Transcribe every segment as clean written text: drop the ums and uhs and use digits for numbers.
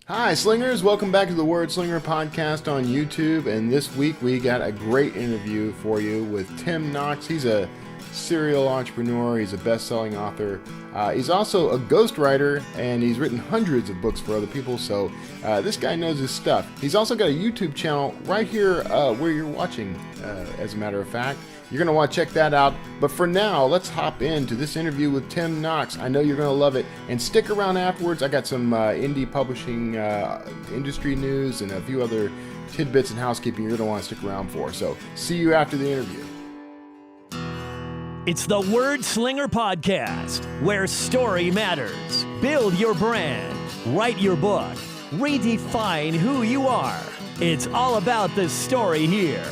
Hi, Slingers. Welcome back to the Wordslinger Podcast on YouTube. And this week we got a great interview for you with Tim Knox. He's a serial entrepreneur. He's a best-selling author. He's also a ghostwriter, and he's written hundreds of books for other people. So this guy knows his stuff. He's also got a YouTube channel right here where you're watching, as a matter of fact. You're going to want to check that out. But for now, let's hop into this interview with Tim Knox. I know you're going to love it. And stick around afterwards. I got some indie publishing industry news and a few other tidbits and housekeeping you're going to want to stick around for. So see you after the interview. It's the Wordslinger Podcast, where story matters. Build your brand, write your book, redefine who you are. It's all about the story here.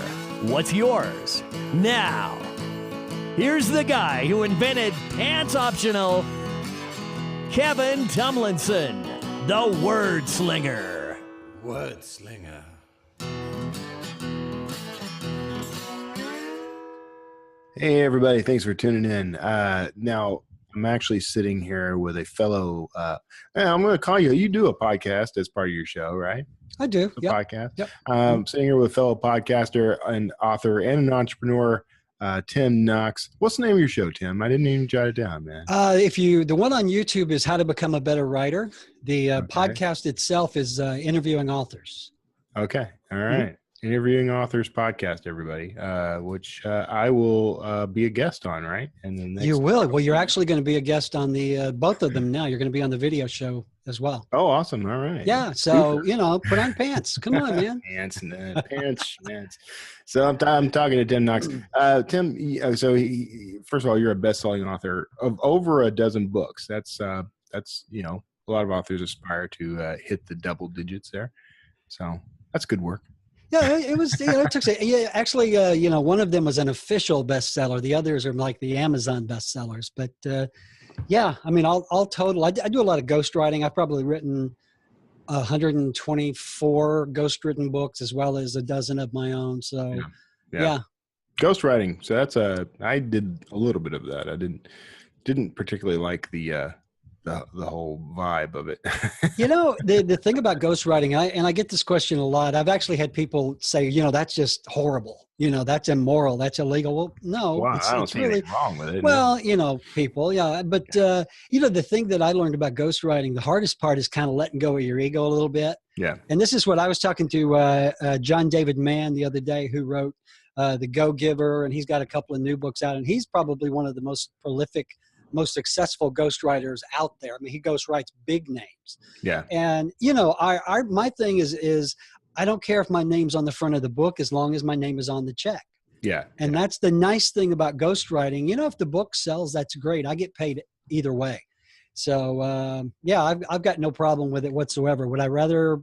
What's yours? Now, here's the guy who invented pants optional, Kevin Tomlinson, the Wordslinger. Wordslinger. Hey, everybody. Thanks for tuning in. Now, I'm actually sitting here with a fellow, I'm going to call you. You do a podcast as part of your show, right? I do. A podcast. Yep. Sitting here with a fellow podcaster and author and an entrepreneur, Tim Knox. What's the name of your show, Tim? I didn't even jot it down, man. The one on YouTube is How to Become a Better Writer. The podcast itself is interviewing authors. Okay. All right. Interviewing Authors Podcast, everybody, which I will be a guest on, right? And then You will. Well, you're actually going to be a guest on the both of them now. You're going to be on the video show as well. Oh, awesome. All right. Yeah. So, put on pants. Come on, man. Pants. So I'm talking to Tim Knox. Tim, first of all, you're a best-selling author of over a dozen books. That's a lot of authors aspire to hit the double digits there. So that's good work. Yeah, it was. It took. Yeah, actually, one of them was an official bestseller. The others are like the Amazon bestsellers. But all total, I do a lot of ghostwriting. I've probably written 124 ghostwritten books, as well as a dozen of my own. So, yeah. Ghostwriting. So I did a little bit of that. I didn't particularly like the whole vibe of it. The thing about ghostwriting, I get this question a lot. I've actually had people say, that's just horrible. That's immoral. That's illegal. Well, no. Wow, I don't see anything wrong with it. Well, people, yeah. But, the thing that I learned about ghostwriting, the hardest part is kind of letting go of your ego a little bit. Yeah. And this is what I was talking to John David Mann the other day, who wrote The Go-Giver, and he's got a couple of new books out, and he's probably one of the most prolific, most successful ghostwriters out there. I mean, he ghostwrites big names. Yeah. And, my thing is I don't care if my name's on the front of the book as long as my name is on the check. Yeah. And that's the nice thing about ghostwriting. If the book sells, that's great. I get paid either way. So, I've got no problem with it whatsoever. Would I rather,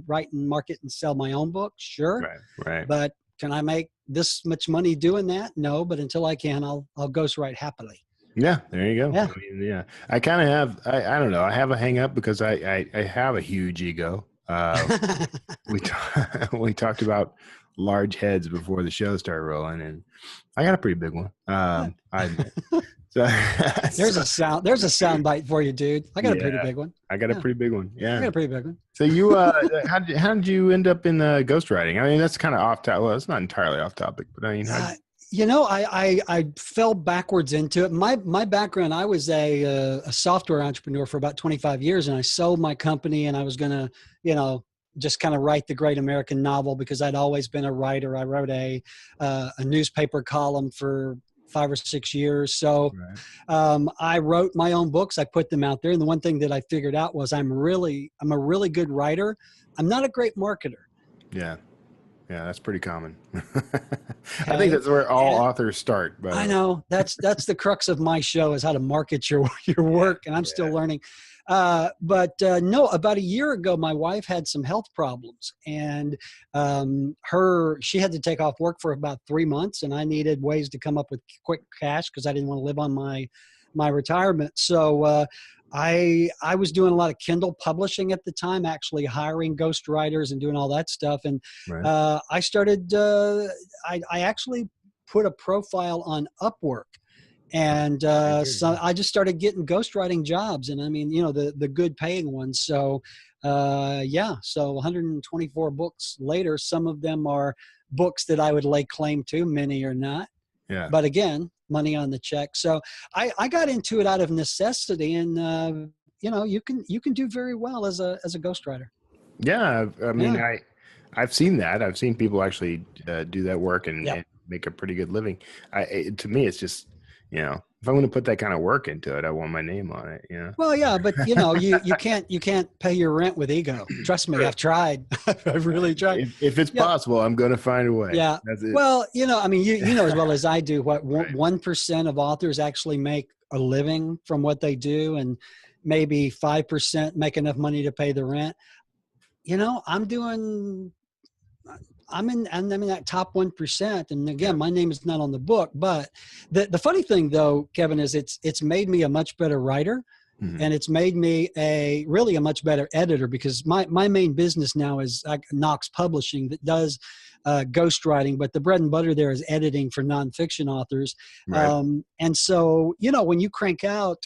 write and market and sell my own book? Sure. Right. But can I make this much money doing that? No, but until I can, I'll ghostwrite happily. Yeah, there you go. Yeah. I mean, I kind of have, I don't know, I have a hang up because I have a huge ego. We talked about large heads before the show started rolling, and I got a pretty big one. There's a sound bite for you, dude. I got a pretty big one. I got a pretty big one. Yeah. I got a pretty big one. So you, how did you end up in ghostwriting? I mean, that's kind of off topic. Well, it's not entirely off topic, but I mean, I fell backwards into it. My background, I was a software entrepreneur for about 25 years, and I sold my company, and I was going to, just kind of write the great American novel because I'd always been a writer. I wrote a newspaper column for 5 or 6 years. So I wrote my own books. I put them out there. And the one thing that I figured out was I'm a really good writer. I'm not a great marketer. Yeah. Yeah, that's pretty common. I think that's where all authors start. But I know that's the crux of my show is how to market your work, and I'm still learning. No, about a year ago, my wife had some health problems, and she had to take off work for about 3 months, and I needed ways to come up with quick cash because I didn't want to live on my retirement. So I was doing a lot of Kindle publishing at the time, actually hiring ghostwriters and doing all that stuff. And I started, I actually put a profile on Upwork. And so I just started getting ghostwriting jobs, and I mean, the good paying ones. So So 124 books later, some of them are books that I would lay claim to, many are not. Yeah. But again, money on the check. So I got into it out of necessity, and you can do very well as a ghostwriter. Yeah. I mean, Yeah. I've seen that. I've seen people actually do that work and, Yep. and make a pretty good living. To me, it's just, if I'm going to put that kind of work into it, I want my name on it. Well, yeah, but you can't pay your rent with ego. Trust me, I've tried. I've really tried. If it's possible, I'm going to find a way. Yeah. That's it. Well, I mean, you know as well as I do what Right. 1% of authors actually make a living from what they do, and maybe 5% make enough money to pay the rent. I'm in that top 1%. And again, my name is not on the book, but the funny thing though, Kevin, is it's made me a much better writer. Mhm. And it's made me really a much better editor, because my main business now is Knox Publishing, that does ghostwriting, but the bread and butter there is editing for nonfiction authors. Right. And so, when you crank out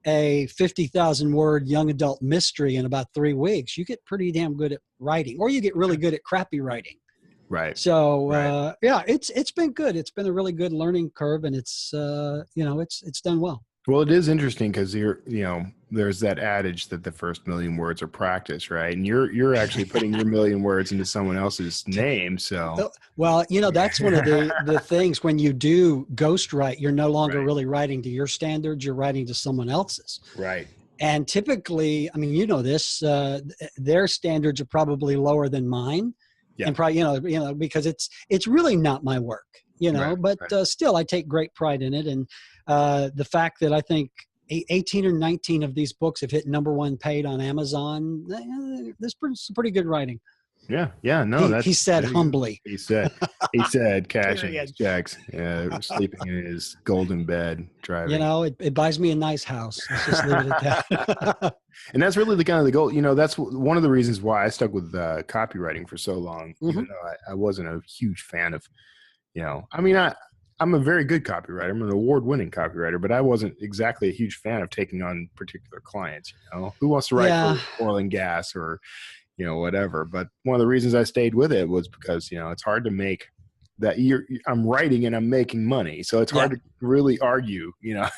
a 50,000 word young adult mystery in about 3 weeks, you get pretty damn good at writing, or you get really good at crappy writing. Right. So Right. it's been good. It's been a really good learning curve, and it's it's done well. Well, it is interesting because there's that adage that the first million words are practice, right? And you're actually putting your million words into someone else's name. So, Well, that's one of the things when you do ghostwrite, you're no longer Right. really writing to your standards, you're writing to someone else's. right. And typically, I mean, this, their standards are probably lower than mine. Yeah. And probably, because it's really not my work, Right, but right. Still I take great pride in it. And the fact that I think 18 or 19 of these books have hit #1 paid on Amazon, this is pretty good writing. Yeah. Yeah. No, He said there you go. humbly. He said cashing his checks, sleeping in his golden bed, driving. It buys me a nice house. Let's just leave it at that. And that's really the kind of the goal. That's one of the reasons why I stuck with copywriting for so long, even though I wasn't a huge fan of, I mean, I'm a very good copywriter. I'm an award-winning copywriter, but I wasn't exactly a huge fan of taking on particular clients. Who wants to write for oil and gas or, whatever. But one of the reasons I stayed with it was because, it's hard to make that I'm writing and I'm making money. So it's hard to really argue, Yeah.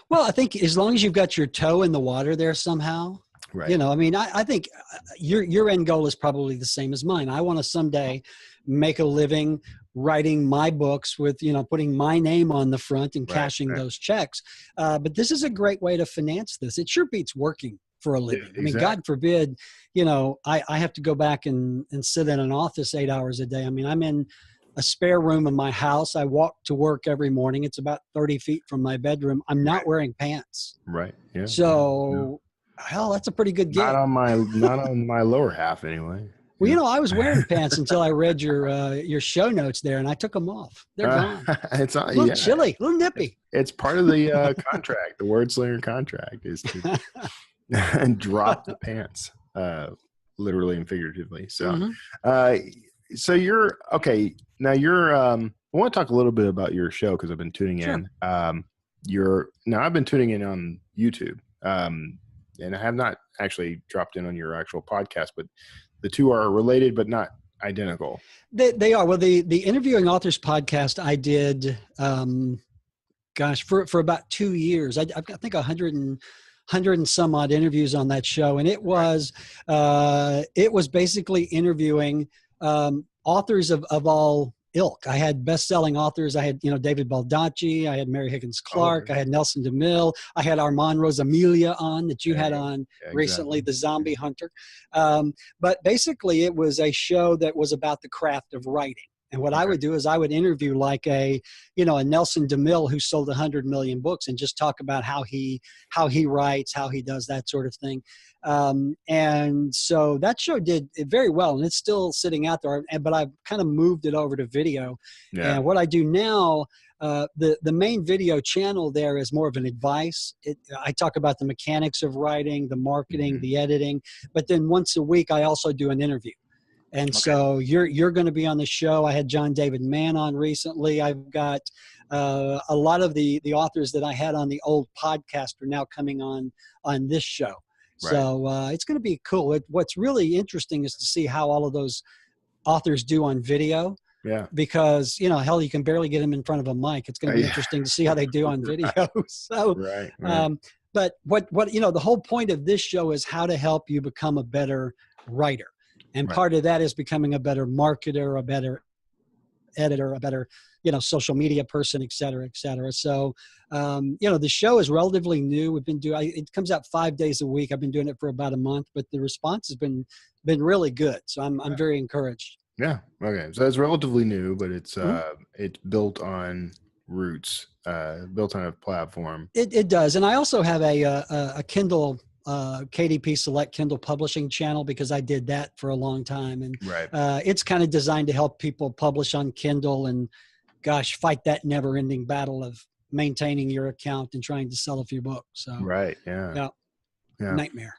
Well, I think as long as you've got your toe in the water there somehow, Right. I mean, I think your end goal is probably the same as mine. I want to someday make a living writing my books with, putting my name on the front and cashing those checks. But this is a great way to finance this. It sure beats working for a living. I mean, God forbid, I have to go back and sit in an office 8 hours a day. I mean, I'm in a spare room in my house. I walk to work every morning. It's about 30 feet from my bedroom. I'm not wearing pants. Right. Yeah. So, hell, that's a pretty good gig. Not on my lower half anyway. Well, I was wearing pants until I read your show notes there, and I took them off. They're gone. It's A little chilly, a little nippy. It's part of the contract. The Wordslinger contract is to drop the pants, literally and figuratively. So, so you're okay. Now I want to talk a little bit about your show because I've been tuning in. I've been tuning in on YouTube, and I have not actually dropped in on your actual podcast, but the two are related but not identical. They are. Well, the Interviewing Authors podcast I did, for about 2 years. I think 100 and some odd interviews on that show, and it was basically interviewing authors of all ilk. I had best-selling authors. I had, David Baldacci. I had Mary Higgins Clark. I had Nelson DeMille. I had Armand Rosamilia on that you had on recently, the Zombie Hunter. But basically, it was a show that was about the craft of writing. And what I would do is I would interview like a Nelson DeMille who sold 100 million books and just talk about how he writes, how he does that sort of thing. And so that show did very well, and it's still sitting out there, but I've kind of moved it over to video. Yeah. And what I do now, the main video channel there is more of an advice. I talk about the mechanics of writing, the marketing, the editing, but then once a week I also do an interview. And so you're going to be on the show. I had John David Mann on recently. I've got a lot of the authors that I had on the old podcast are now coming on this show. So it's going to be cool. What's really interesting is to see how all of those authors do on video. Yeah. Because, hell, you can barely get them in front of a mic. It's going to be interesting to see how they do on video. So, right. But what, the whole point of this show is how to help you become a better writer. And part of that is becoming a better marketer, a better editor, a better, social media person, et cetera, et cetera. So, the show is relatively new. We've been it comes out 5 days a week. I've been doing it for about a month, but the response has been really good. So I'm very encouraged. Yeah. Okay. So it's relatively new, but it's built on roots, built on a platform. It does. And I also have a Kindle, KDP Select Kindle publishing channel because I did that for a long time. And it's kind of designed to help people publish on Kindle and fight that never ending battle of maintaining your account and trying to sell a few books. So, nightmare.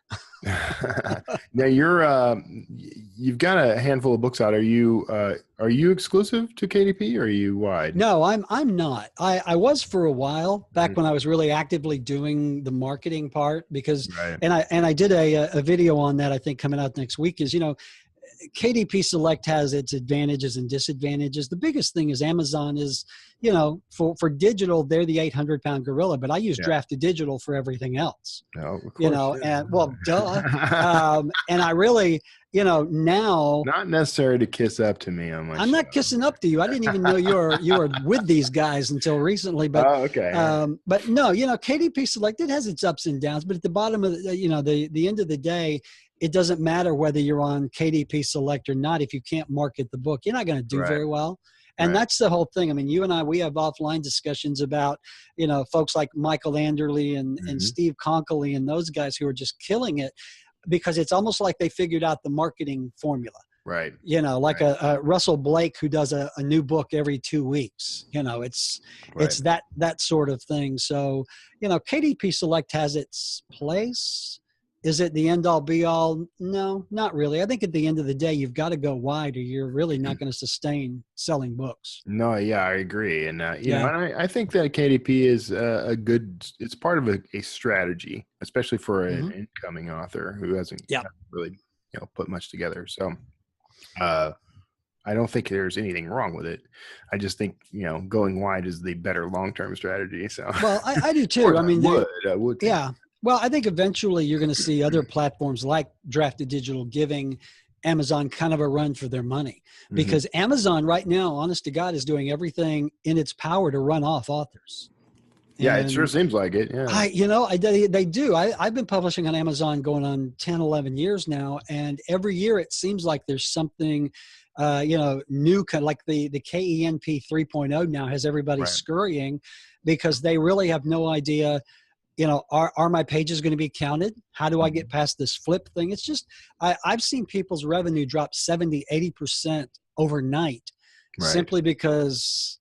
Now you've got a handful of books out. Are you exclusive to KDP or are you wide? No, I'm not. I was for a while back when I was really actively doing the marketing part because, and I did a video on that. I think coming out next week is, KDP Select has its advantages and disadvantages. The biggest thing is Amazon is, for digital, they're the 800-pound gorilla, but I use Drafted Digital for everything else. Oh, of course, and duh. And I really, now not necessary to kiss up to me on my I'm not kissing up to you. I didn't even know you were with these guys until recently. But okay. But no, KDP Select, it has its ups and downs, but at the bottom of the end of the day, it doesn't matter whether you're on KDP Select or not. If you can't market the book, you're not going to do very well. And that's the whole thing. I mean, you and I, we have offline discussions about, folks like Michael Anderle and Steve Conkley and those guys who are just killing it because it's almost like they figured out the marketing formula. Right. Like a Russell Blake who does a new book every 2 weeks. It's that sort of thing. So, KDP Select has its place. Is it the end all be all? No, not really. I think at the end of the day, you've got to go wide or you're really not going to sustain selling books. No, yeah, I agree. And, and I think that KDP is it's part of a strategy, especially for an incoming author who hasn't really, put much together. So I don't think there's anything wrong with it. I just think, going wide is the better long-term strategy. So, well, I do too. I mean, I would. Yeah. Well, I think eventually you're going to see other platforms like Drafted Digital giving Amazon kind of a run for their money because Amazon right now, honest to God, is doing everything in its power to run off authors. Yeah, it sure seems like it. Yeah. They do. I've been publishing on Amazon going on 10, 11 years now. And every year it seems like there's something, new, like the KENP 3.0 now has everybody scurrying because they really have no idea, are my pages going to be counted? How do I get past this flip thing? It's just, I've seen people's revenue drop 70, 80% overnight simply because,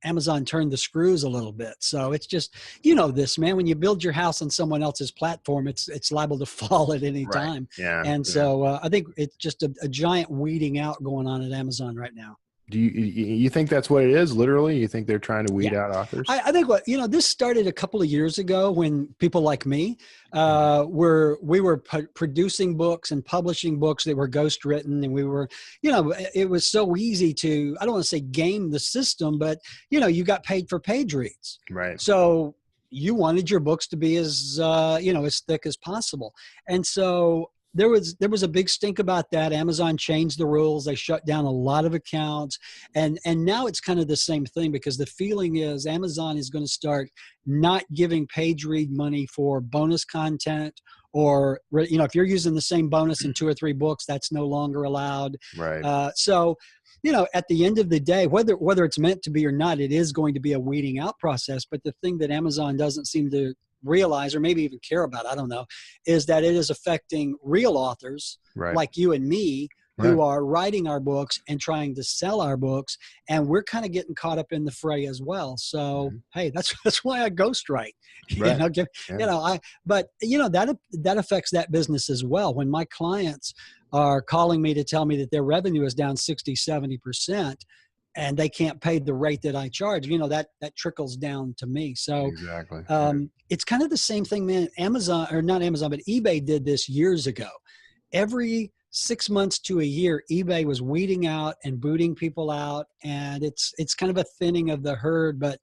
Amazon turned the screws a little bit. So it's just, this, man, when you build your house on someone else's platform, it's liable to fall at any time. Yeah. And so I think it's just a giant weeding out going on at Amazon right now. Do you think that's what it is? Literally, you think they're trying to weed out authors? I think this started a couple of years ago when people like me we were producing books and publishing books that were ghost written, and we were, it was so easy to, I don't want to say game the system, but you got paid for page reads, right? So you wanted your books to be as as thick as possible, and so. There was a big stink about that. Amazon changed the rules. They shut down a lot of accounts. And now it's kind of the same thing because the feeling is Amazon is going to start not giving page read money for bonus content or, if you're using the same bonus in 2 or 3 books, that's no longer allowed. Right. So, at the end of the day, whether it's meant to be or not, it is going to be a weeding out process. But the thing that Amazon doesn't seem to realize or maybe even care about, I don't know, is that it is affecting real authors like you and me who are writing our books and trying to sell our books, and we're kind of getting caught up in the fray as well. So hey, that's why I ghostwrite. But that affects that business as well. When my clients are calling me to tell me that their revenue is down 60, 70%, and they can't pay the rate that I charge, that trickles down to me. So Exactly. it's kind of the same thing, man. Amazon, or not Amazon, but eBay did this years ago. Every 6 months to a year, eBay was weeding out and booting people out. And it's kind of a thinning of the herd, but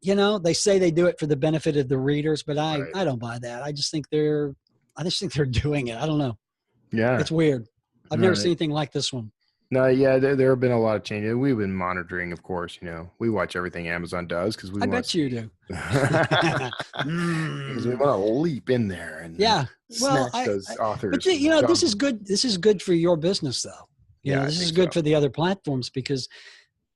they say they do it for the benefit of the readers, but I don't buy that. I just think they're doing it. I don't know. Yeah. It's weird. I've never seen anything like this one. No, yeah, there have been a lot of changes. We've been monitoring, of course. We watch everything Amazon does because I bet you do. Because we want to leap in there and snatch those authors. But this is good. This is good for your business, though. This is good for the other platforms, because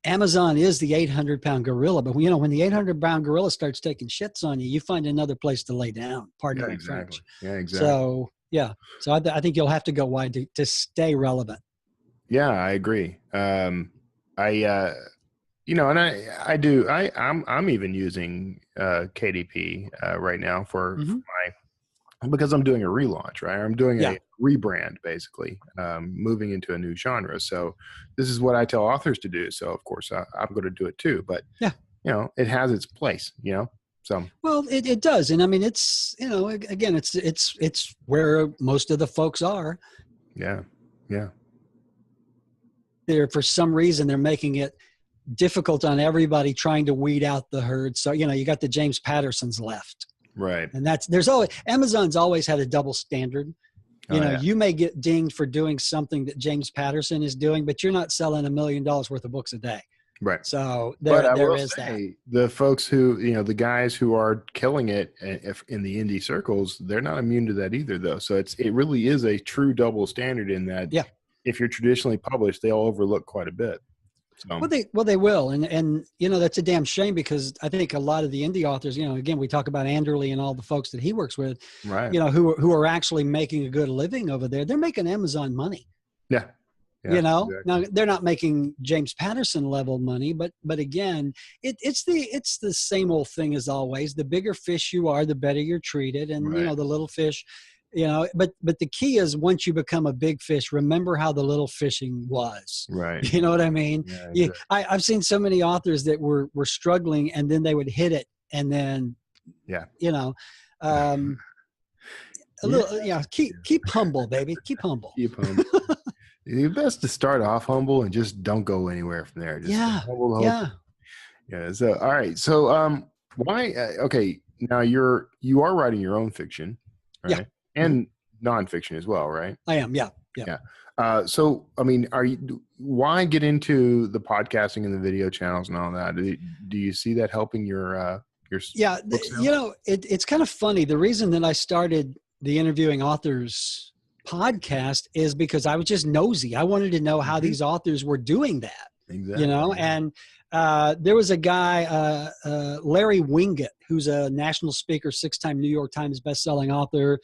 Amazon is the 800-pound gorilla. But when the 800-pound gorilla starts taking shits on you, you find another place to lay down. Pardon my French. Yeah, exactly. So I think you'll have to go wide to stay relevant. Yeah, I agree. And I do. I'm even using KDP right now for because I'm doing a relaunch, right? I'm doing a rebrand, basically, moving into a new genre. So this is what I tell authors to do. So of course I'm going to do it too. But it has its place. So well, it does, and I mean it's again it's where most of the folks are. Yeah. For some reason, they're making it difficult on everybody trying to weed out the herd. So, you got the James Pattersons left. Right. And Amazon's always had a double standard. You may get dinged for doing something that James Patterson is doing, but you're not selling $1 million worth of books a day. Right. So there is that. The folks who, the guys who are killing it in the indie circles, they're not immune to that either, though. So it really is a true double standard in that. Yeah. If you're traditionally published, they'll overlook quite a bit. So. Well, they will. And that's a damn shame, because I think a lot of the indie authors, again, we talk about Anderley and all the folks that he works with, right. Who are actually making a good living over there. They're making Amazon money. Yeah. Exactly. Now they're not making James Patterson level money, but again, it's the same old thing as always. The bigger fish you are, the better you're treated. And, the little fish, but the key is, once you become a big fish, remember how the little fishing was. Right. You know what I mean? Yeah, exactly. I've seen so many authors that were struggling, and then they would hit it, and then, keep humble, baby. Keep humble. Keep humble. It's best to start off humble and just don't go anywhere from there. Just humble. Yeah. So, all right. So, why? Okay. Now you are writing your own fiction, right? Yeah. And nonfiction as well, right? I am. Yeah. So, I mean, why get into the podcasting and the video channels and all that? Do you see that helping your book sales? It's kind of funny. The reason that I started the Interviewing Authors podcast is because I was just nosy. I wanted to know how these authors were doing that. Exactly. And there was a guy, Larry Winget, who's a national speaker, 6-time New York Times bestselling author,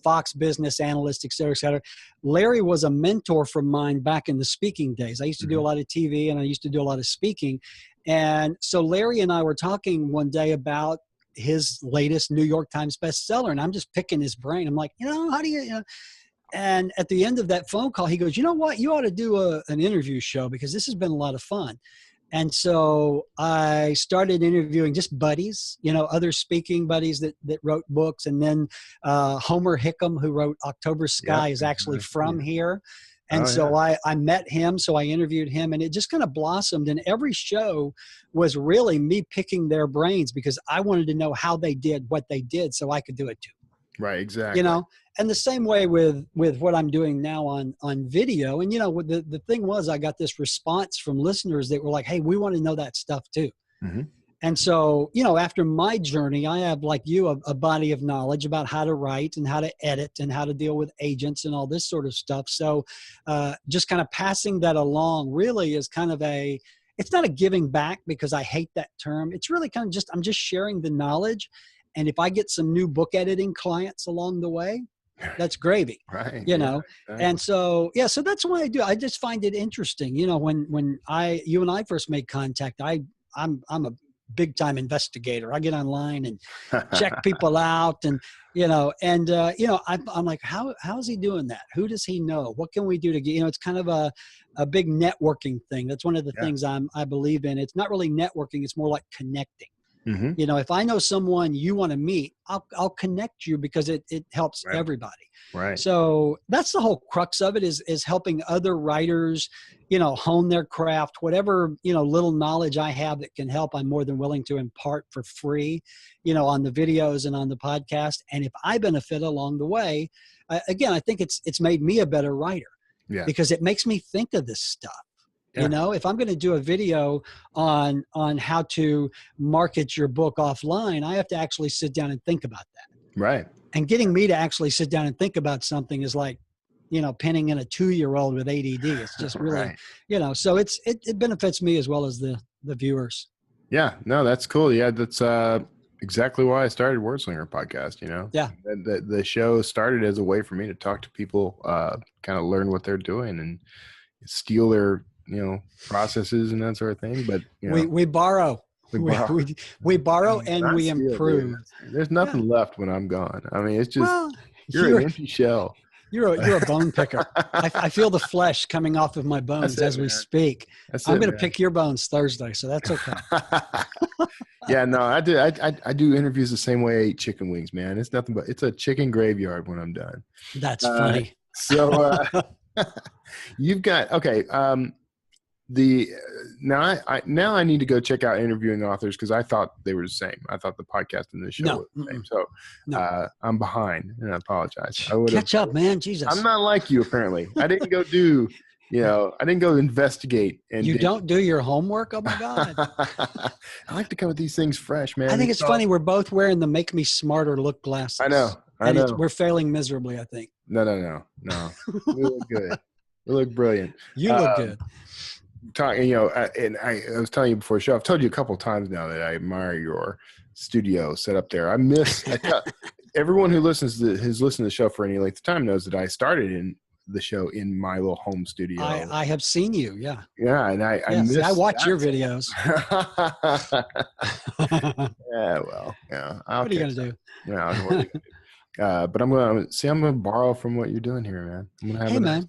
Fox business analyst, et cetera, et cetera. Larry was a mentor from mine back in the speaking days. I used to do a lot of TV, and I used to do a lot of speaking. And so Larry and I were talking one day about his latest New York Times bestseller, and I'm just picking his brain. I'm like, how do you And at the end of that phone call, he goes, you know what? You ought to do an interview show, because this has been a lot of fun. And so I started interviewing just buddies, other speaking buddies that wrote books. And then Homer Hickam, who wrote October Sky, is actually from here. And I met him, so I interviewed him, and it just kind of blossomed. And every show was really me picking their brains, because I wanted to know how they did what they did so I could do it too. Right, exactly. And the same way with what I'm doing now on video. And, the thing was, I got this response from listeners that were like, hey, we want to know that stuff too. Mm-hmm. And so, after my journey, I have, like you, a body of knowledge about how to write and how to edit and how to deal with agents and all this sort of stuff. So just kind of passing that along really is kind of it's not a giving back, because I hate that term. It's really kind of I'm just sharing the knowledge. And if I get some new book editing clients along the way, that's gravy, right? Exactly. And so, so that's why I do. I just find it interesting. When you and I first made contact, I'm a big time investigator. I get online and check people out, and I'm like, how is he doing that? Who does he know? What can we do to get? It's kind of a big networking thing. That's one of the things I believe in. It's not really networking. It's more like connecting. Mm-hmm. If I know someone you want to meet, I'll connect you because it helps everybody. Right. So that's the whole crux of it is helping other writers, hone their craft, whatever, little knowledge I have that can help, I'm more than willing to impart for free, on the videos and on the podcast. And if I benefit along the way, again, I think it's made me a better writer because it makes me think of this stuff. Yeah. If I'm going to do a video on how to market your book offline, I have to actually sit down and think about that. Right. And getting me to actually sit down and think about something is like, penning in a 2-year-old with ADD. It's just really, so it benefits me as well as the viewers. Yeah, no, that's cool. Yeah, that's exactly why I started Wordslinger Podcast. Yeah. The show started as a way for me to talk to people, kind of learn what they're doing and steal their processes and that sort of thing. But we borrow. We borrow and we improve. There's nothing left when I'm gone. I mean, it's just you're an empty shell. You're a bone picker. I feel the flesh coming off of my bones as we speak. I'm going to pick your bones Thursday, so that's okay. Yeah, no, I do interviews the same way I eat chicken wings, man. It's nothing but it's a chicken graveyard when I'm done. That's funny. So you've got now I need to go check out interviewing authors because I thought they were the same. I thought the podcast and the show were the same. So I'm behind and I apologize. Catch up, man. Jesus. I'm not like you apparently. I didn't go do, I didn't go investigate. And you don't do your homework? Oh my God. I like to come with these things fresh, man. I think it's funny. We're both wearing the Make Me Smarter look glasses. I know. We're failing miserably, I think. No. We look good. We look brilliant. You look good. Talking, and I was telling you before the show, I've told you a couple of times now that I admire your studio set up there. Everyone who has listened to the show for any length of time knows that I started in the show in my little home studio. I have seen you. Yeah. Yeah. And I watch your videos. Yeah. Well, yeah. What are you going to do? Yeah. But I'm going to borrow from what you're doing here, man. I'm going to have man.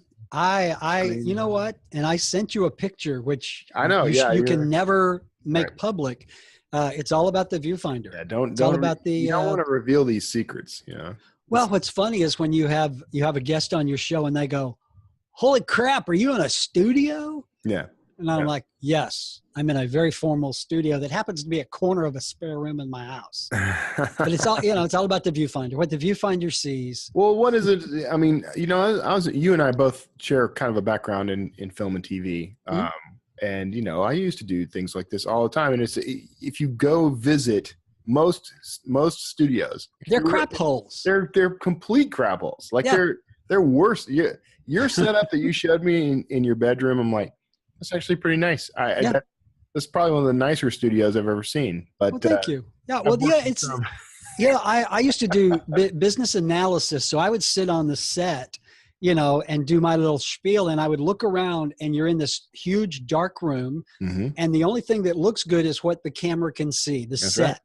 You know what? And I sent you a picture, which I know. You can never make public. It's all about the viewfinder. Yeah, it's all about you don't want to reveal these secrets. Well, what's funny is when you have a guest on your show and they go, "Holy crap, are you in a studio?" Yeah. And I'm like, yes, I'm in a very formal studio that happens to be a corner of a spare room in my house. But it's all, it's all about the viewfinder, what the viewfinder sees. Well, what is it? I mean, you and I both share kind of a background in film and TV. Mm-hmm. And, I used to do things like this all the time. And if you go visit most studios, they're crap holes. They're complete crap holes. Like they're worse. Your setup that you showed me in your bedroom, I'm like, that's actually pretty nice. That's probably one of the nicer studios I've ever seen. But well, thank you. Yeah, well, it's I used to do business analysis, so I would sit on the set, and do my little spiel, and I would look around, and you're in this huge dark room, mm-hmm. and the only thing that looks good is what the camera can see, the set.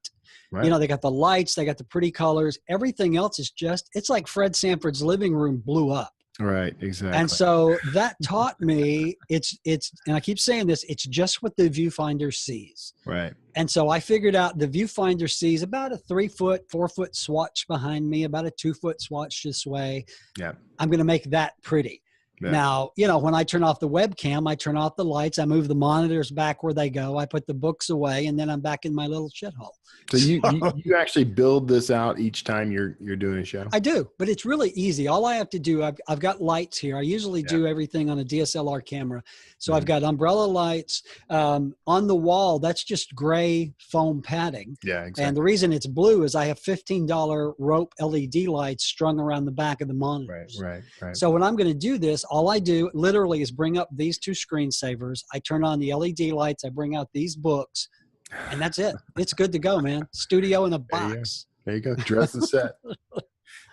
Right. They got the lights, they got the pretty colors. Everything else is it's like Fred Sanford's living room blew up. Right, exactly. And so that taught me it's and I keep saying this, it's just what the viewfinder sees. Right. And so I figured out the viewfinder sees about a 3-foot, 4-foot swatch behind me, about a 2-foot swatch this way. Yeah. I'm going to make that pretty. Yeah. Now, when I turn off the webcam, I turn off the lights, I move the monitors back where they go, I put the books away, and then I'm back in my little shithole. So you actually build this out each time you're doing a show? I do, but it's really easy. All I have to do, I've got lights here. I usually do everything on a DSLR camera. So I've got umbrella lights on the wall. That's just gray foam padding. Yeah, exactly. And the reason it's blue is I have $15 rope LED lights strung around the back of the monitors. Right. So when I'm going to do this, all I do literally is bring up these 2 screensavers. I turn on the LED lights. I bring out these books. And that's it. It's good to go, man. Studio in a box. There you go. Dress and set.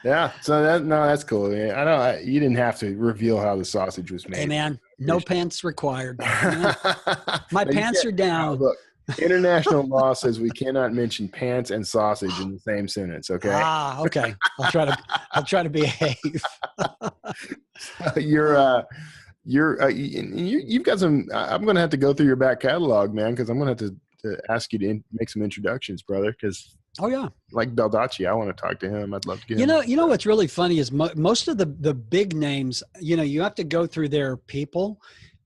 Yeah. So that's cool. You didn't have to reveal how the sausage was made. Hey, man, no pants required. My pants are down. Look, International law says we cannot mention pants and sausage in the same sentence. Okay. Okay. I'll try to behave. You've got some. I'm going to have to go through your back catalog, man, because I'm going to have to ask you to make some introductions, brother. Because like Baldacci, I want to talk to him. I'd love to get him. You know what's really funny is most of the big names. You have to go through their people,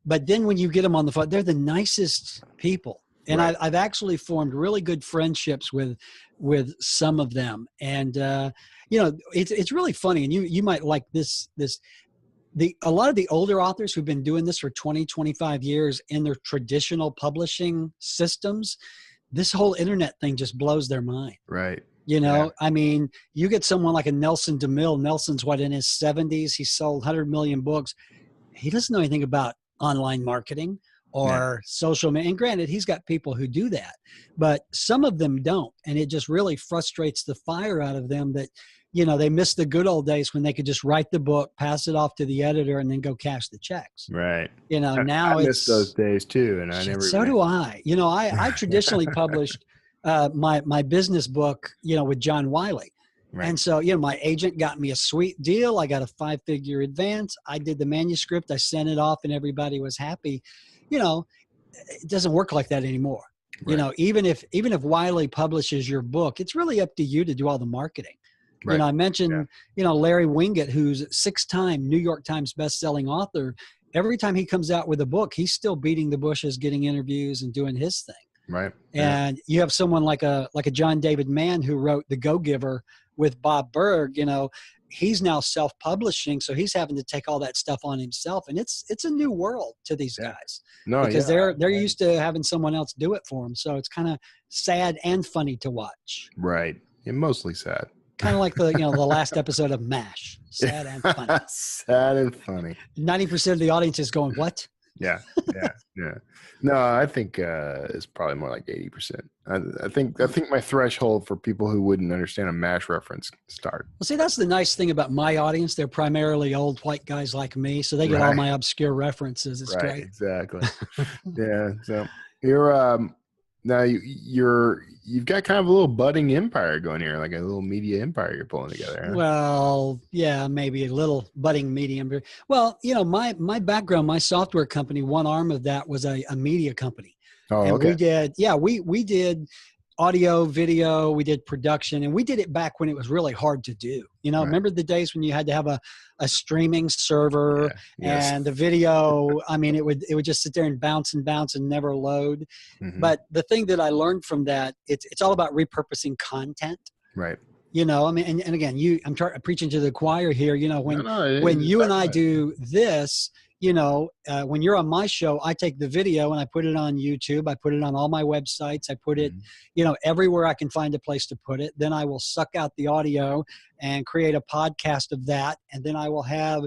but then when you get them on the phone, they're the nicest people. And right. I've actually formed really good friendships with some of them. And, it's really funny. And you might like this, a lot of the older authors who've been doing this for 20, 25 years in their traditional publishing systems, this whole internet thing just blows their mind. Right. I mean, you get someone like a Nelson DeMille. Nelson's in his 70s. He sold 100 million books. He doesn't know anything about online marketing or social media. And granted, he's got people who do that, but some of them don't. And it just really frustrates the fire out of them that, they miss the good old days when they could just write the book, pass it off to the editor, and then go cash the checks. Right. Now I miss those days too. And so do I. I traditionally published my business book, with John Wiley. Right. And so, my agent got me a sweet deal. I got a 5-figure advance. I did the manuscript. I sent it off and everybody was happy. It doesn't work like that anymore. Right. Even if Wiley publishes your book, it's really up to you to do all the marketing. Right. I mentioned, Larry Winget, who's 6-time New York Times bestselling author. Every time he comes out with a book, he's still beating the bushes, getting interviews and doing his thing. Right. And you have someone like a John David Mann who wrote The Go-Giver with Bob Berg. He's now self-publishing, so he's having to take all that stuff on himself, and it's a new world to these guys. Because they're used to having someone else do it for them. So it's kind of sad and funny to watch. Right. And mostly sad. Kind of like the last episode of MASH. Sad and funny. Sad and funny. 90% of the audience is going, what? Yeah. No, I think it's probably more like 80%. I think my threshold for people who wouldn't understand a MASH reference start. Well, see, that's the nice thing about my audience. They're primarily old white guys like me, so they get all my obscure references. It's great. Exactly. Yeah. So you're now you've got kind of a little budding empire going here, like a little media empire you're pulling together. Huh? Well, yeah, maybe a little budding medium. Well, my background, my software company, one arm of that was a media company. Oh, and okay. we did audio, video, we did production, and we did it back when it was really hard to do. Right. Remember the days when you had to have a streaming server and the video, I mean, it would just sit there and bounce and never load. Mm-hmm. But the thing that I learned from that, it's all about repurposing content. Right. I mean, and again, I'm preaching to the choir here, when you and I do this, when you're on my show, I take the video and I put it on YouTube. I put it on all my websites. I put it, everywhere I can find a place to put it. Then I will suck out the audio and create a podcast of that. And then I will have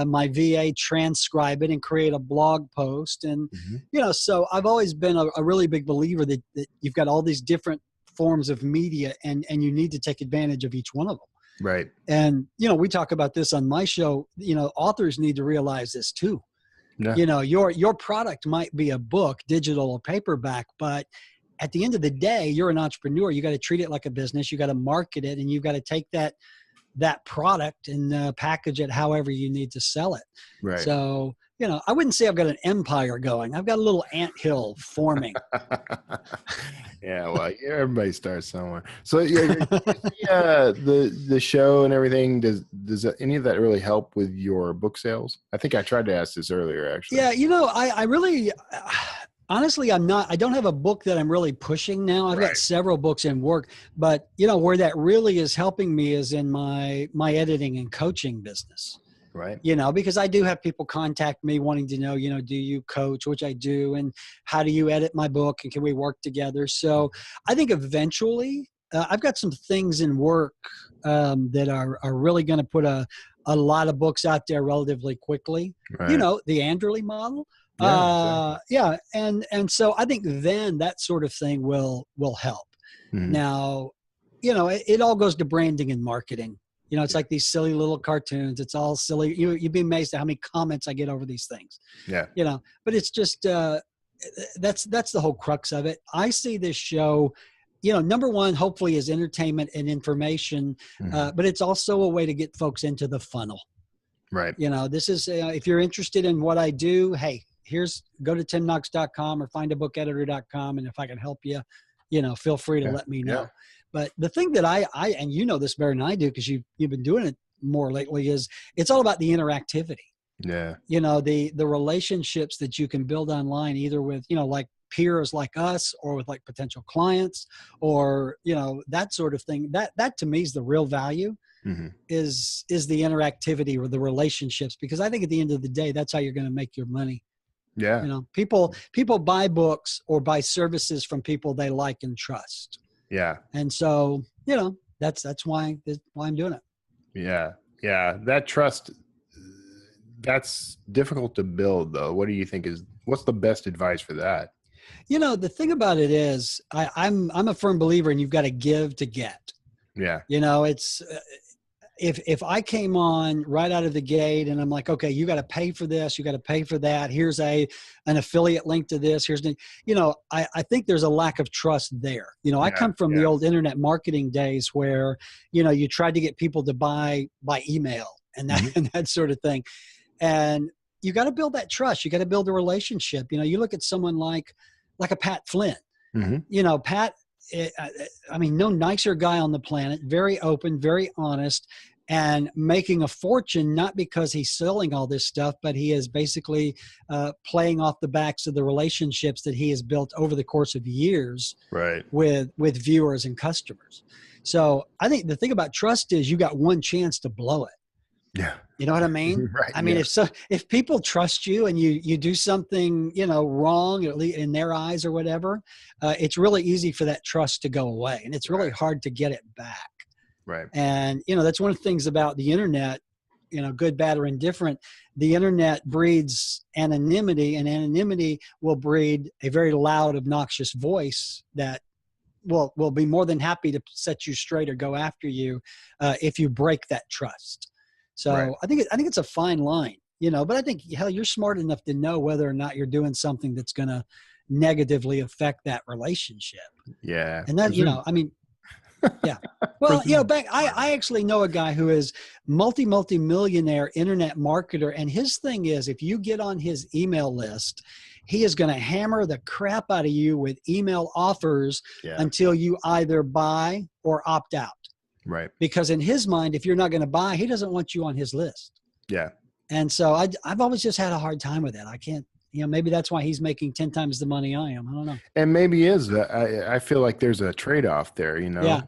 my VA transcribe it and create a blog post. And, so I've always been a really big believer that you've got all these different forms of media and you need to take advantage of each one of them. Right. And, we talk about this on my show, authors need to realize this too. Yeah. Your product might be a book, digital or paperback, but at the end of the day, you're an entrepreneur. You got to treat it like a business. You got to market it, and you've got to take that product and package it however you need to sell it. Right. So, I wouldn't say I've got an empire going. I've got a little anthill forming. Yeah, well, everybody starts somewhere. So, the show and everything, does any of that really help with your book sales? I think I tried to ask this earlier, actually. Yeah, I really, honestly, I don't have a book that I'm really pushing now. I've got several books in work, but where that really is helping me is in my editing and coaching business. Right. Because I do have people contact me wanting to know, do you coach, which I do, and how do you edit my book, and can we work together? So I think eventually I've got some things in work that are really going to put a lot of books out there relatively quickly. Right. The Anderley model. Yeah, exactly. And so I think then that sort of thing will help. Mm-hmm. Now, it all goes to branding and marketing. It's like these silly little cartoons. It's all silly. You'd be amazed at how many comments I get over these things. Yeah. But it's just, that's the whole crux of it. I see this show, number one, hopefully is entertainment and information, but it's also a way to get folks into the funnel. Right. This is, if you're interested in what I do, hey, go to timknox.com or findabookedditor.com. And if I can help you, feel free to let me know. Yeah. But the thing that I and you know this better than I do, because you've been doing it more lately, is it's all about the interactivity. Yeah. The relationships that you can build online, either with, like peers like us, or with like potential clients, or, that sort of thing. That to me is the real value, is the interactivity or the relationships, because I think at the end of the day, that's how you're going to make your money. Yeah. People buy books or buy services from people they like and trust. Yeah. And so, that's why I'm doing it. Yeah. Yeah. That trust, that's difficult to build though. What do you think what's the best advice for that? The thing about it is I'm a firm believer in you've got to give to get. Yeah. It's, if I came on right out of the gate and I'm like, okay, you got to pay for this, you got to pay for that. Here's an affiliate link to this. I think there's a lack of trust there. I come from the old internet marketing days where, you tried to get people to buy by email and that, and that sort of thing. And you got to build that trust. You got to build a relationship. You look at someone like a Pat Flynn, Pat, no nicer guy on the planet, very open, very honest, and making a fortune, not because he's selling all this stuff, but he is basically playing off the backs of the relationships that he has built over the course of years, right, with viewers and customers. So I think the thing about trust is you got one chance to blow it. Yeah. You know what I mean? Right. I mean, if people trust you and you do something, wrong, at least in their eyes or whatever, it's really easy for that trust to go away, and it's really hard to get it back. Right. And, that's one of the things about the internet, good, bad, or indifferent. The internet breeds anonymity, and anonymity will breed a very loud, obnoxious voice that will be more than happy to set you straight or go after you if you break that trust. So I think it's a fine line, but I think, hell, you're smart enough to know whether or not you're doing something that's going to negatively affect that relationship. Yeah. And that, yeah. Well, I actually know a guy who is multi-millionaire internet marketer. And his thing is, if you get on his email list, he is going to hammer the crap out of you with email offers until you either buy or opt out. Right. Because in his mind, if you're not going to buy, he doesn't want you on his list. Yeah. And so I've always just had a hard time with that. I can't, maybe that's why he's making 10 times the money I am. I don't know. And maybe I feel like there's a trade-off there, Yeah.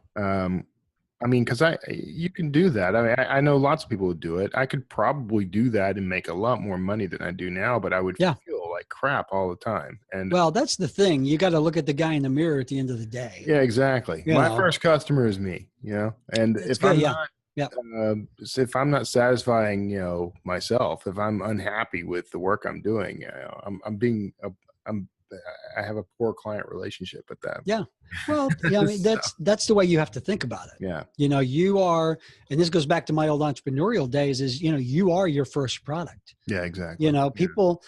Because you can do that. I know lots of people would do it. I could probably do that and make a lot more money than I do now, but I would feel like crap all the time. And well, that's the thing. You got to look at the guy in the mirror at the end of the day. Yeah, exactly. My first customer is me, and if I'm not satisfying, myself, if I'm unhappy with the work I'm doing, I have a poor client relationship with that. Yeah. Well, that's the way you have to think about it. Yeah. You are, and this goes back to my old entrepreneurial days, is, you are your first product. Yeah, exactly. People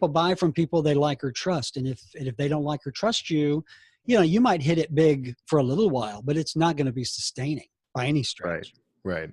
buy from people they like or trust. And if they don't like or trust you, you might hit it big for a little while, but it's not going to be sustaining by any stretch. Right.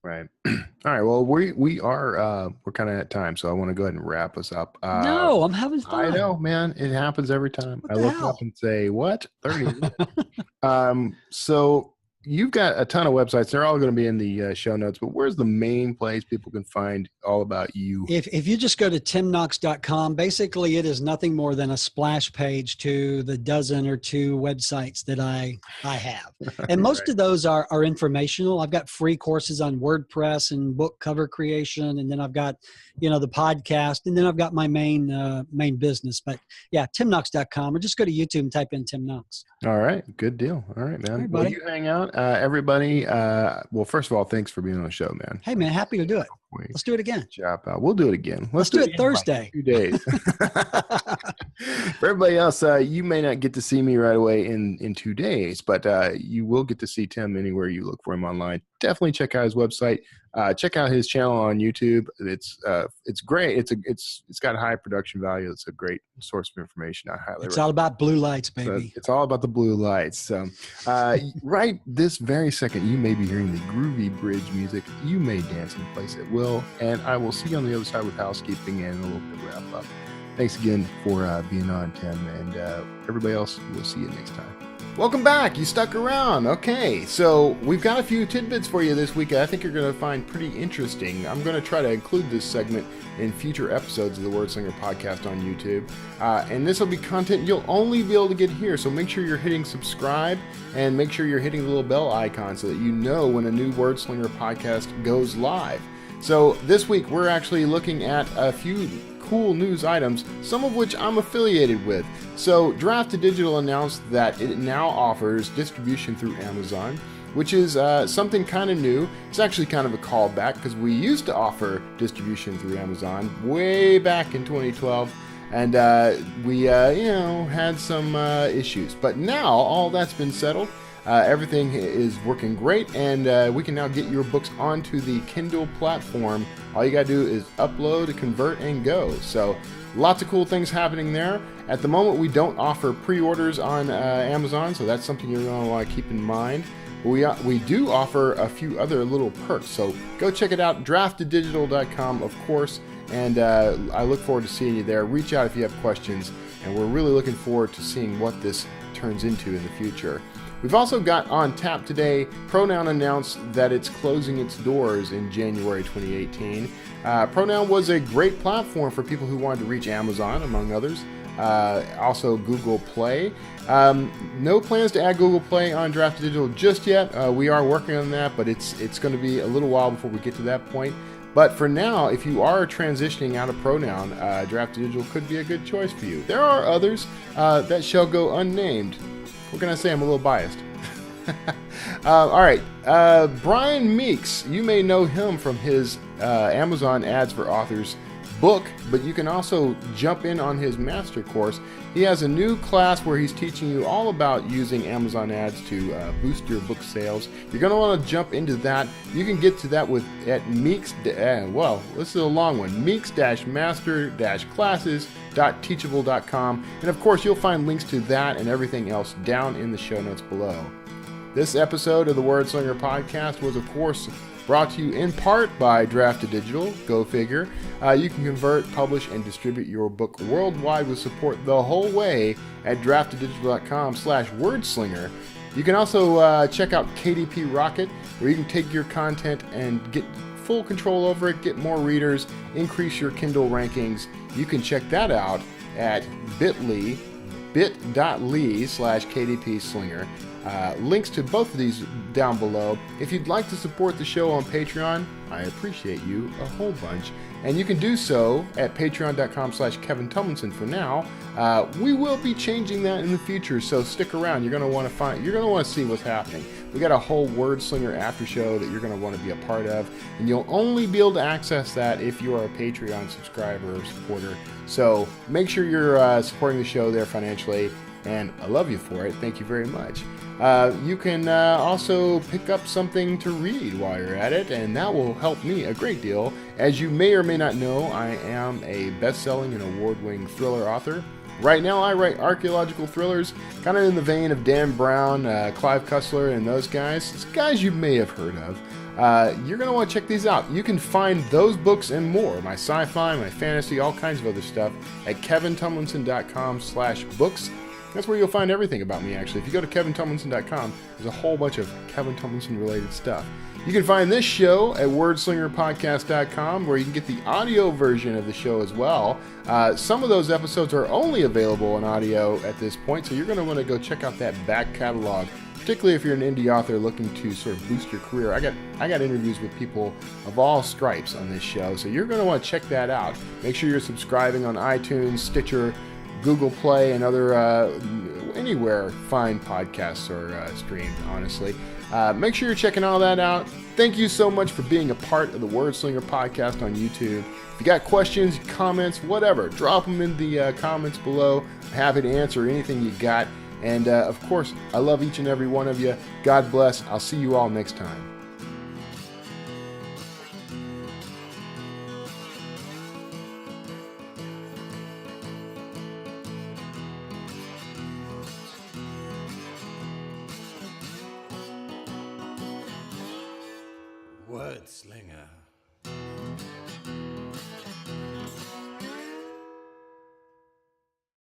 Right. All right. Well, we are we're kind of at time, so I want to go ahead and wrap us up. No, I'm having fun. I know, man. It happens every time. I look up and say, "What? 30 minutes?" So you've got a ton of websites. They're all going to be in the show notes. But where's the main place people can find all about you? If you just go to timknox.com, basically it is nothing more than a splash page to the dozen or two websites that I have. And most of those are informational. I've got free courses on WordPress and book cover creation. And then I've got, the podcast. And then I've got my main business. But yeah, timknox.com, or just go to YouTube and type in Tim Knox. All right. Good deal. All right, man. All right, well, you hang out. Everybody, well, first of all, thanks for being on the show, man. Hey, man, happy to do it. Let's do it again. Good job, pal. We'll do it again. Let's do it Thursday. In 2 days. For everybody else, you may not get to see me right away in 2 days, but you will get to see Tim anywhere you look for him online. Definitely check out his website. Check out his channel on YouTube. It's great. It's got a high production value. It's a great source of information. I highly. It's all about blue lights, baby. It's all about the blue lights. So, right this very second, you may be hearing the groovy bridge music. You may dance in place at will, and I will see you on the other side with housekeeping and a little bit of wrap up. Thanks again for being on, Tim, and everybody else, we'll see you next time. Welcome back. You stuck around. Okay, so we've got a few tidbits for you this week I think you're going to find pretty interesting. I'm going to try to include this segment in future episodes of the Wordslinger Podcast on YouTube. And this will be content you'll only be able to get here, so make sure you're hitting subscribe and make sure you're hitting the little bell icon so that you know when a new Wordslinger Podcast goes live. So this week, we're actually looking at a few cool news items, some of which I'm affiliated with. So Draft Digital announced that it now offers distribution through Amazon, which is something kind of new. It's actually kind of a callback because we used to offer distribution through Amazon way back in 2012, and we had some issues. But now all that's been settled. Everything is working great, and we can now get your books onto the Kindle platform. All you gotta do is upload, convert, and go. So lots of cool things happening there. At the moment, we don't offer pre-orders on Amazon, so that's something you're gonna want to keep in mind. But we do offer a few other little perks, so go check it out, drafteddigital.com, of course, and I look forward to seeing you there. Reach out if you have questions, and we're really looking forward to seeing what this turns into in the future. We've also got on tap today, Pronoun announced that it's closing its doors in January 2018. Pronoun was a great platform for people who wanted to reach Amazon, among others. Also Google Play. No plans to add Google Play on Draft Digital just yet. We are working on that, but it's going to be a little while before we get to that point. But for now, if you are transitioning out of Pronoun, Draft Digital could be a good choice for you. There are others that shall go unnamed. What can I say? I'm a little biased. All right. Brian Meeks, you may know him from his Amazon Ads for Authors book, but you can also jump in on his master course. He has a new class where he's teaching you all about using Amazon ads to boost your book sales. You're going to want to jump into that. You can get to that at Meeks, this is a long one, meeks-master-classes.teachable.com. And of course, you'll find links to that and everything else down in the show notes below. This episode of the Wordslinger Podcast was, of course, brought to you in part by Draft Digital. Go figure. You can convert, publish, and distribute your book worldwide with support the whole way at drafteddigital.com/wordslinger. You can also check out KDP Rocket, where you can take your content and get full control over it, get more readers, increase your Kindle rankings. You can check that out at bit.ly/KDPslinger. Links to both of these down below. If you'd like to support the show on Patreon, I appreciate you a whole bunch. And you can do so at patreon.com/Kevin Tumlinson for now. We will be changing that in the future, so stick around. You're going to want to see what's happening. We got a whole Wordslinger after show that you're going to want to be a part of, and you'll only be able to access that if you are a Patreon subscriber or supporter. So make sure you're supporting the show there financially, and I love you for it. Thank you very much. You can also pick up something to read while you're at it, and that will help me a great deal. As you may or may not know, I am a best-selling and award-winning thriller author. Right now, I write archaeological thrillers, kind of in the vein of Dan Brown, Clive Cussler, and those guys. It's guys you may have heard of. You're going to want to check these out. You can find those books and more, my sci-fi, my fantasy, all kinds of other stuff, at kevintumlinson.com/books. That's where you'll find everything about me, actually. If you go to kevintumlinson.com, there's a whole bunch of Kevin Tumlinson-related stuff. You can find this show at wordslingerpodcast.com, where you can get the audio version of the show as well. Some of those episodes are only available in audio at this point, so you're going to want to go check out that back catalog, particularly if you're an indie author looking to sort of boost your career. I got interviews with people of all stripes on this show, so you're going to want to check that out. Make sure you're subscribing on iTunes, Stitcher, Google Play, and other anywhere fine podcasts are streamed, honestly. Make sure you're checking all that out. Thank you so much for being a part of the Wordslinger Podcast on YouTube. If you got questions, comments, whatever, drop them in the comments below. I'm happy to answer anything you got. And of course, I love each and every one of you. God bless. I'll see you all next time. Wordslinger.